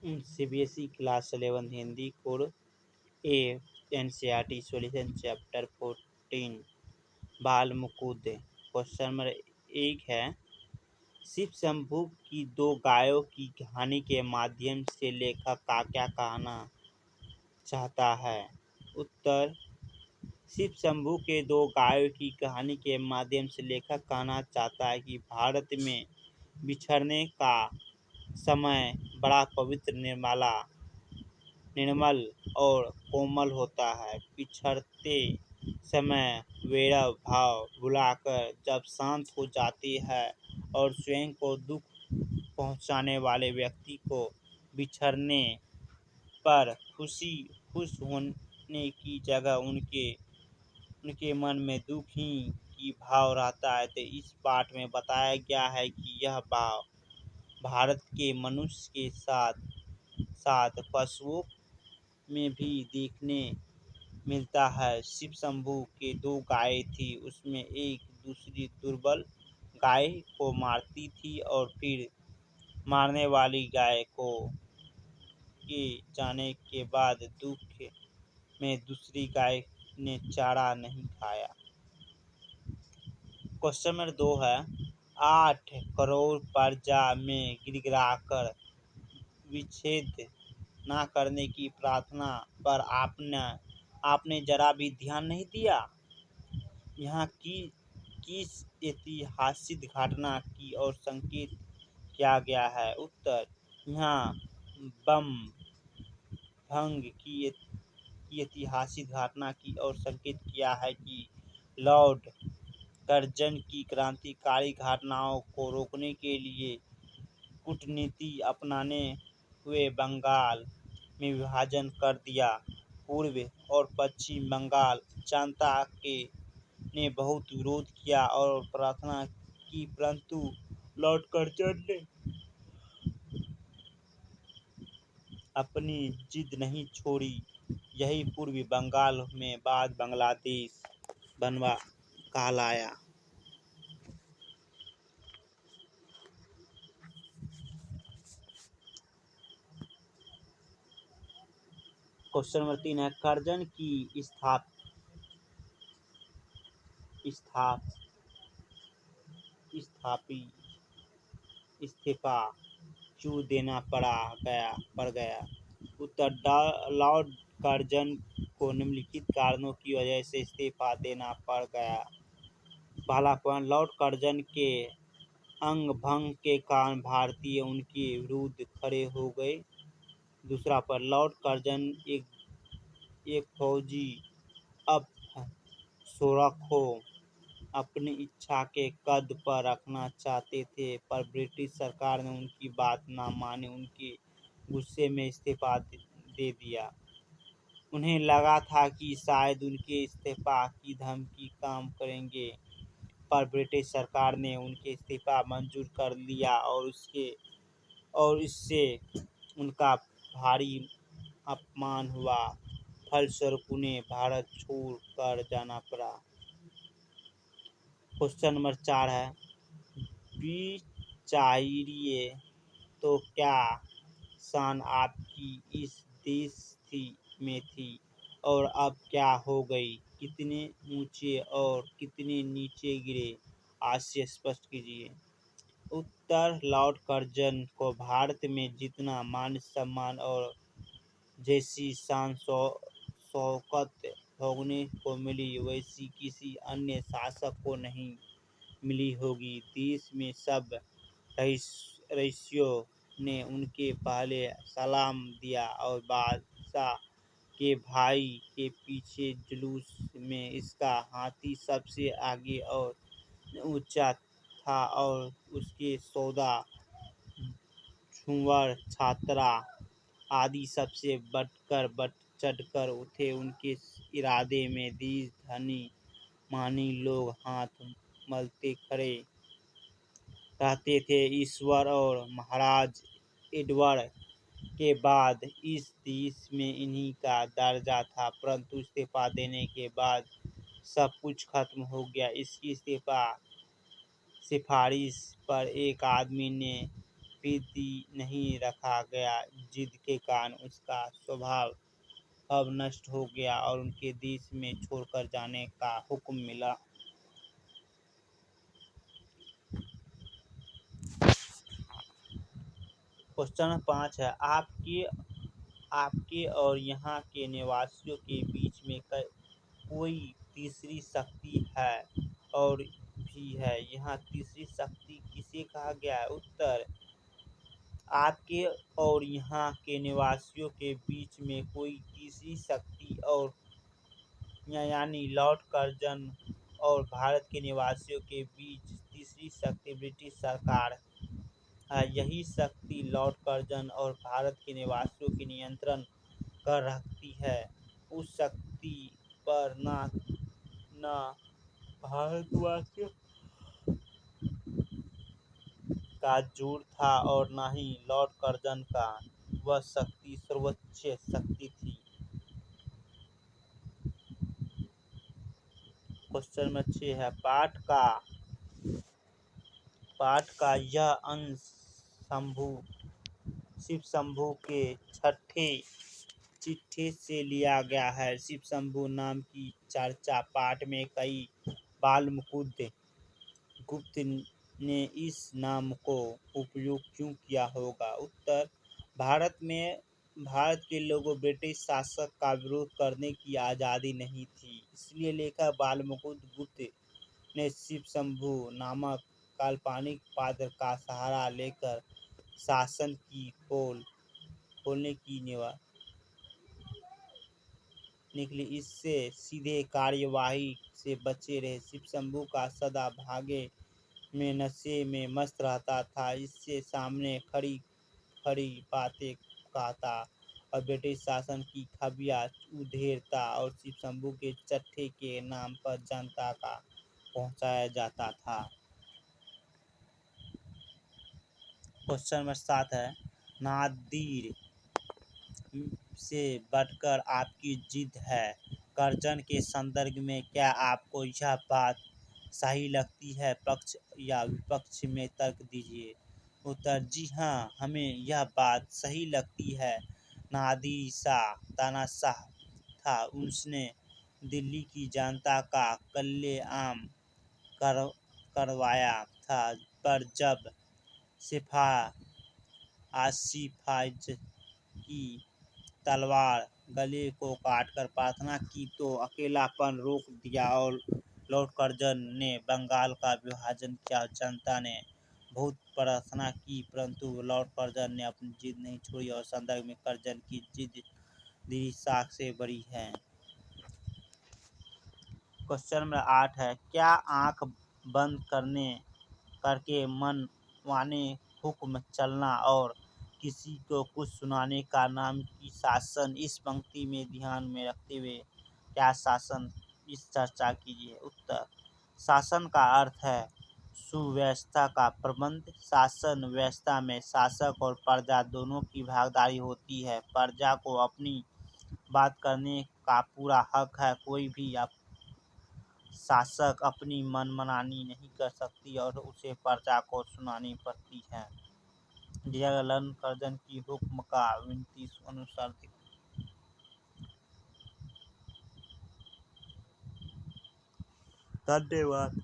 CBSE Class 11 Hindi Core A NCERT Solution Chapter 14 बाल Mukund. Question number 1 है, शिव शंभू की दो गायों की कहानी के माध्यम से लेखक क्या कहना चाहता है? उत्तर, शिव शंभू के दो गायों की कहानी के माध्यम से लेखक कहना चाहता है कि भारत में बिछड़ने का समय बड़ा पवित्र, निर्मल और कोमल होता है। बिछड़ते समय वैर भाव भुलाकर जब शांत हो जाती है और स्वयं को दुख पहुंचाने वाले व्यक्ति को बिछड़ने पर खुश होने की जगह उनके मन में दुख ही की भाव रहता है। तो इस पाठ में बताया गया है कि यह भाव भारत के मनुष्य के साथ साथ पशुओं में भी देखने मिलता है। शिव शंभू के दो गायें थी, उसमें एक दूसरी दुर्बल गाय को मारती थी और फिर मारने वाली गाय को के जाने के बाद दुख में दूसरी गाय ने चारा नहीं खाया। क्वेश्चन नंबर 2 है, 8 करोड़ प्रजा में गिड़गिड़ाकर विच्छेद न करने की प्रार्थना पर आपने जरा भी ध्यान नहीं दिया। यहाँ किस ऐतिहासिक घटना की ओर संकेत किया गया है? उत्तर, यहाँ बम भंग की ऐतिहासिक घटना की ओर संकेत किया है कि लॉर्ड कर्जन की क्रांतिकारी घटनाओं को रोकने के लिए कूटनीति अपनाने हुए बंगाल में विभाजन कर दिया। पूर्व और पश्चिम बंगाल जनता ने बहुत विरोध किया और प्रार्थना की, परंतु लॉर्ड कर्जन ने अपनी जिद नहीं छोड़ी। यही पूर्वी बंगाल में बाद बांग्लादेश बनवा कहलाया। क्वेश्चन नंबर 3 है, कर्जन की इस्तीफा क्यों देना पड़ गया? उत्तर, लॉर्ड कर्जन को निम्नलिखित कारणों की वजह से इस्तीफा देना पड़ गया। पहला पॉइंट, लॉर्ड कर्जन के अंग भंग के कारण भारतीय उनके विरुद्ध खड़े हो गए। दूसरा पॉइंट, लॉर्ड कर्जन एक फौजी अफसरों को अपनी इच्छा के कद पर रखना चाहते थे, पर ब्रिटिश सरकार ने उनकी बात न मानी, उनके गुस्से में इस्तीफा दे दिया। उन्हें लगा था कि शायद उनके इस्तीफा की धमकी काम करेंगे, पर ब्रिटिश सरकार ने उनके इस्तीफा मंजूर कर लिया और इससे उनका भारी अपमान हुआ। फलस्वरूप उन्हें भारत छोड़ कर जाना पड़ा। क्वेश्चन नंबर 4 है, विचारिए तो क्या शान आपकी इस देश में थी और अब क्या हो गई? कितने ऊंचे और कितने नीचे गिरे, आज से स्पष्ट कीजिए। उत्तर, लॉर्ड कर्जन को भारत में जितना मान सम्मान और जैसी शान शौकत भोगने को मिली, वैसी किसी अन्य शासक को नहीं मिली होगी। देश में सब रईसियों ने उनके पहले सलाम दिया और बादशाह के भाई के पीछे जुलूस में इसका हाथी सबसे आगे और ऊंचा था और उसके सौदा छुअर छात्रा आदि सबसे बढ़ चढ़कर थे। उनके इरादे में देश धनी मानी लोग हाथ मलते खड़े रहते थे। ईश्वर और महाराज एडवर्ड के बाद इस देश में इन्हीं का दर्जा था, परंतु इस्तीफा देने के बाद सब कुछ खत्म हो गया। इसकी सिफारिश पर एक आदमी ने नहीं रखा गया। जिद के कारण उसका स्वभाव अब नष्ट हो गया और उनके देश में छोड़कर जाने का हुक्म मिला। क्वेश्चन 5 है, आपके और यहाँ के निवासियों के बीच में कोई तीसरी शक्ति है और भी है। यहाँ तीसरी शक्ति किसे कहा गया है? उत्तर, आपके और यहाँ के निवासियों के बीच में कोई तीसरी शक्ति और यानी लॉर्ड कर्जन और भारत के निवासियों के बीच तीसरी शक्ति ब्रिटिश सरकार है। यही शक्ति लॉर्ड कर्जन और भारत के निवासियों के नियंत्रण कर रखती है। उस शक्ति पर न भारतवासियों का जोर था और न ही लॉर्ड कर्जन का। वह शक्ति सर्वोच्च शक्ति थी। क्वेश्चन नंबर 6 है, पाठ का यह अंश शिव शंभू के छठे चिट्ठी से लिया गया है। शिव शंभू नाम की चर्चा पाठ में कई बाल गुप्त ने इस नाम को उपयोग क्यों किया होगा? उत्तर, भारत के लोगों ब्रिटिश शासक का विरोध करने की आज़ादी नहीं थी, इसलिए लेखक बालमुकुंद गुप्त ने शिव शंभू नामक काल्पनिक पात्र का सहारा लेकर शासन की पोल खोलने की निकली। इससे सीधे कार्यवाही से बचे रहे। शिव शंभू का सदा भागे में नशे में मस्त रहता था। इससे सामने खड़ी खड़ी बातें कहता और ब्रिटिश शासन की खबियां उधेड़ता और शिव शंभू के चट्टे के नाम पर जनता का पहुंचाया जाता था। क्वेश्चन नंबर 7 है, नादिर से बढ़कर आपकी जिद है। कर्जन के संदर्भ में क्या आपको यह बात सही लगती है? पक्ष या विपक्ष में तर्क दीजिए। उत्तर, जी हाँ, हमें यह बात सही लगती है। नादिर शाह तानाशाह था। उसने दिल्ली की जनता का कत्लेआम करवाया था, पर जब आसिफाज की तलवार गले को काटकर प्रार्थना की तो अकेलापन रोक दिया और लॉर्ड कर्जन ने बंगाल का विभाजन किया। जनता ने बहुत प्रार्थना की, परंतु लॉर्ड कर्जन ने अपनी जिद नहीं छोड़ी और संदर्भ में कर्जन की जिद दिल्ली शाह से बड़ी है। क्वेश्चन नंबर 8 है, क्या आंख बंद करके मन माने हुक्म चलना और किसी को कुछ सुनाने का नाम की शासन? इस पंक्ति में ध्यान में रखते हुए क्या शासन इस चर्चा कीजिए। उत्तर, शासन का अर्थ है सुव्यवस्था का प्रबंध। शासन व्यवस्था में शासक और प्रजा दोनों की भागीदारी होती है। प्रजा को अपनी बात करने का पूरा हक है। कोई भी शासक अपनी मनमानी नहीं कर सकती और उसे प्रजा को सुनानी पड़ती है। दिया गया लॉर्ड कर्जन की हुक्म का विनती अनुसार धन्यवाद।